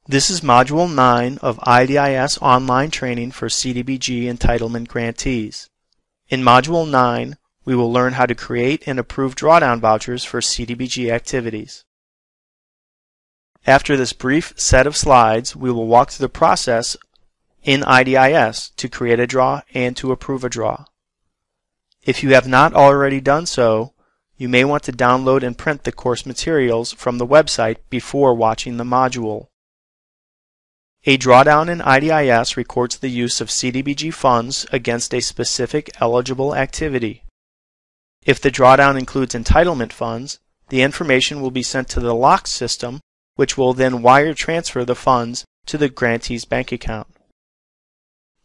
This is Module 9 of IDIS online training for CDBG entitlement grantees. In Module 9, we will learn how to create and approve drawdown vouchers for CDBG activities. After this brief set of slides, we will walk through the process in IDIS to create a draw and to approve a draw. If you have not already done so, you may want to download and print the course materials from the website before watching the module. A drawdown in IDIS records the use of CDBG funds against a specific eligible activity. If the drawdown includes entitlement funds, the information will be sent to the locked system, which will then wire transfer the funds to the grantee's bank account.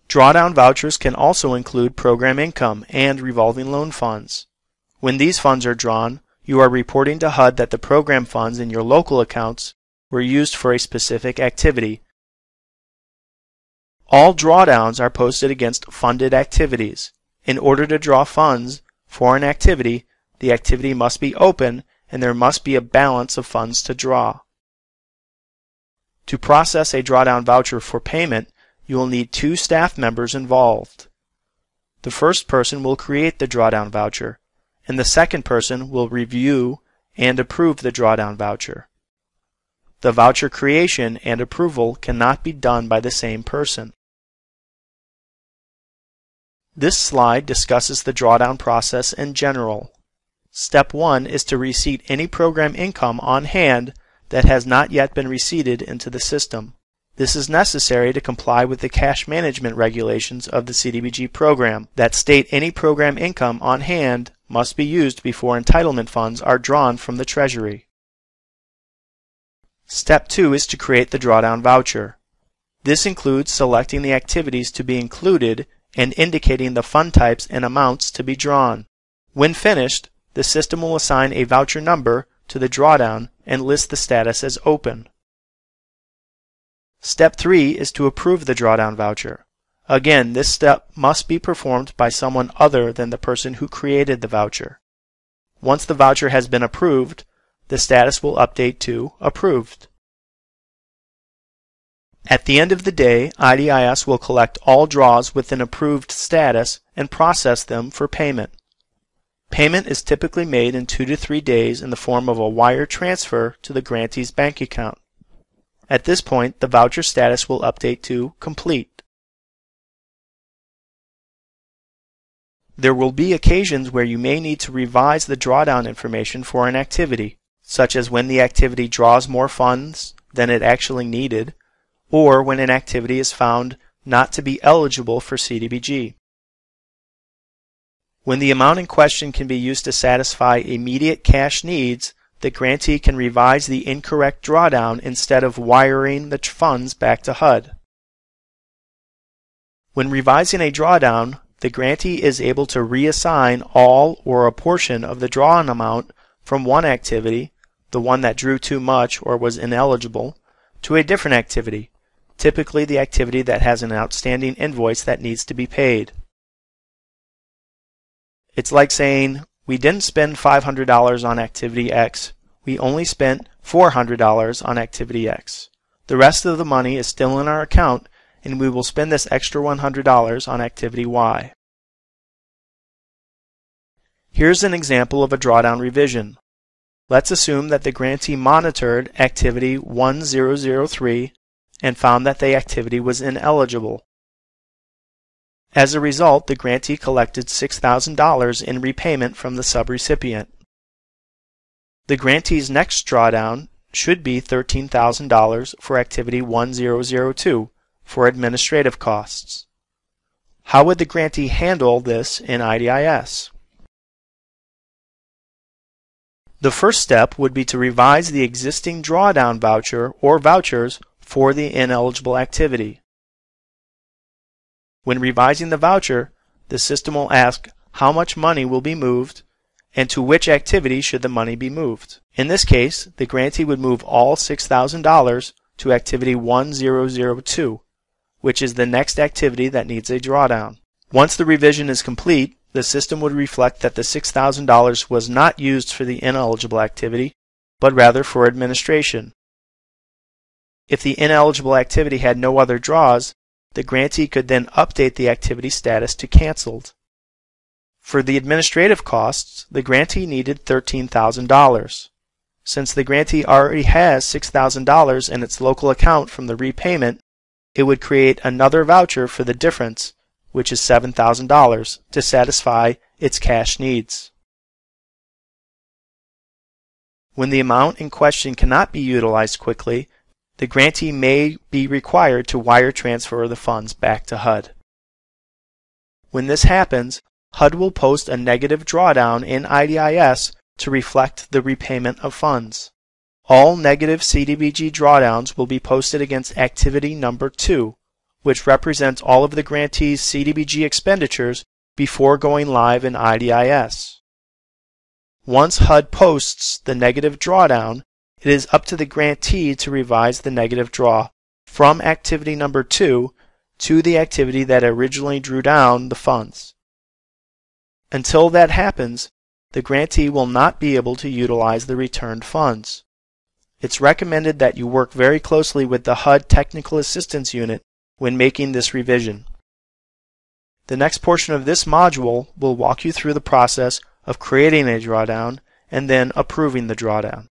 Drawdown vouchers can also include program income and revolving loan funds. When these funds are drawn, you are reporting to HUD that the program funds in your local accounts were used for a specific activity. All drawdowns are posted against funded activities. In order to draw funds for an activity, the activity must be open and there must be a balance of funds to draw. To process a drawdown voucher for payment, you will need 2 staff members involved. The first person will create the drawdown voucher, and the second person will review and approve the drawdown voucher. The voucher creation and approval cannot be done by the same person. This slide discusses the drawdown process in general. Step 1 is to receipt any program income on hand that has not yet been receipted into the system. This is necessary to comply with the cash management regulations of the CDBG program that state any program income on hand must be used before entitlement funds are drawn from the Treasury. Step 2 is to create the drawdown voucher. This includes selecting the activities to be included and indicating the fund types and amounts to be drawn. When finished, the system will assign a voucher number to the drawdown and list the status as open. Step 3 is to approve the drawdown voucher. Again, this step must be performed by someone other than the person who created the voucher. Once the voucher has been approved, the status will update to Approved. At the end of the day, IDIS will collect all draws with an approved status and process them for payment. Payment is typically made in 2 to 3 days in the form of a wire transfer to the grantee's bank account. At this point, the voucher status will update to Complete. There will be occasions where you may need to revise the drawdown information for an activity, such as when the activity draws more funds than it actually needed, or when an activity is found not to be eligible for CDBG. When the amount in question can be used to satisfy immediate cash needs, the grantee can revise the incorrect drawdown instead of wiring the funds back to HUD. When revising a drawdown, the grantee is able to reassign all or a portion of the drawn amount from one activity, the one that drew too much or was ineligible, to a different activity, typically the activity that has an outstanding invoice that needs to be paid. It's like saying, we didn't spend $500 on activity X, we only spent $400 on activity X. The rest of the money is still in our account and we will spend this extra $100 on activity Y. Here's an example of a drawdown revision. Let's assume that the grantee monitored activity 1003 and found that the activity was ineligible. As a result, the grantee collected $6,000 in repayment from the subrecipient. The grantee's next drawdown should be $13,000 for activity 1002 for administrative costs. How would the grantee handle this in IDIS? The first step would be to revise the existing drawdown voucher or vouchers for the ineligible activity. When revising the voucher, the system will ask how much money will be moved and to which activity should the money be moved. In this case, the grantee would move all $6,000 to activity 1002, which is the next activity that needs a drawdown. Once the revision is complete, the system would reflect that the $6,000 was not used for the ineligible activity, but rather for administration. If the ineligible activity had no other draws, the grantee could then update the activity status to canceled. For the administrative costs, the grantee needed $13,000. Since the grantee already has $6,000 in its local account from the repayment, it would create another voucher for the difference, which is $7,000, to satisfy its cash needs. When the amount in question cannot be utilized quickly, the grantee may be required to wire transfer the funds back to HUD. When this happens, HUD will post a negative drawdown in IDIS to reflect the repayment of funds. All negative CDBG drawdowns will be posted against activity number 2, which represents all of the grantee's CDBG expenditures before going live in IDIS. Once HUD posts the negative drawdown, it is up to the grantee to revise the negative draw from activity number 2 to the activity that originally drew down the funds. Until that happens, the grantee will not be able to utilize the returned funds. It's recommended that you work very closely with the HUD Technical Assistance Unit when making this revision. The next portion of this module will walk you through the process of creating a drawdown and then approving the drawdown.